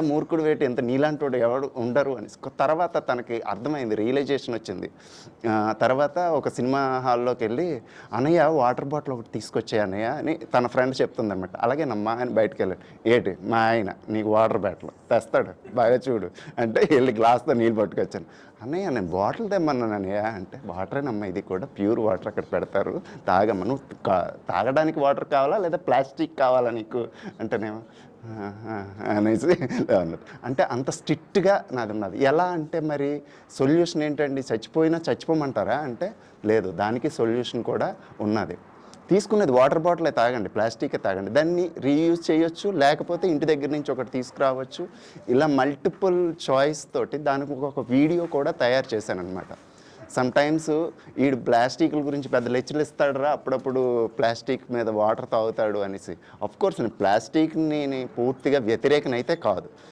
మూర్ఖుడు వేటి ఇంత నీలాంటోడు ఎవడు ఉండరు అని. తర్వాత తనకి అర్థమైంది, రియలైజేషన్ వచ్చింది. తర్వాత ఒక సినిమా హాల్లోకెళ్ళి, "అన్నయ్య వాటర్ బాటిల్ ఒకటి తీసుకొచ్చేయి అన్నయ్య" అని తన ఫ్రెండ్ చెప్తుందనమాట. "అలాగేనమ్మా" అని బయటికెళ్ళాడు. "ఏటి మా ఆయన నీకు వాటర్ బాటిల్ తెస్తాడు బాగా చూడు" అంటే వెళ్ళి గ్లాస్‌తో నీళ్ళు పట్టుకొచ్చాను. "అన్నయ్య నేను బాటిల్ తెమ్మన్నాను అన్నయ్య" అంటే, "వాటరేనమ్మా ఇది కూడా ప్యూర్ వాటర్ అక్కడ పెడతారు తాగమ్మా. నువ్వు తాగడానికి వాటర్ కావాలా లేదా ప్లాస్టిక్ కావాలా నీకు" అంటేనేమో "ఆహా" అనేసి అన్నారు. అంటే అంత స్ట్రిక్ట్‌గా నాదున్నది. ఎలా అంటే మరి సొల్యూషన్ ఏంటండి? చచ్చిపోయినా చచ్చిపోమంటారా అంటే, లేదు దానికి సొల్యూషన్ కూడా ఉన్నది. తీసుకునేది వాటర్ బాటిలే తాగండి, ప్లాస్టికే తాగండి. దాన్ని రీయూజ్ చేయొచ్చు, లేకపోతే ఇంటి దగ్గర నుంచి ఒకటి తీసుకురావచ్చు. ఇలా మల్టిపుల్ చాయిస్ తోటి దానికి ఒక వీడియో కూడా తయారు చేశాననమాట. సమ్‌టైమ్స్ ఈడు ప్లాస్టిక్‌ల గురించి పెద్ద లెక్చర్‌లు ఇస్తాడురా అప్పుడప్పుడు, ప్లాస్టిక్ మీద వాటర్ తాగుతాడు అనేసి. ఆఫ్‌కోర్స్ నేను ప్లాస్టిక్‌ని పూర్తిగా వ్యతిరేకనైతే కాదు.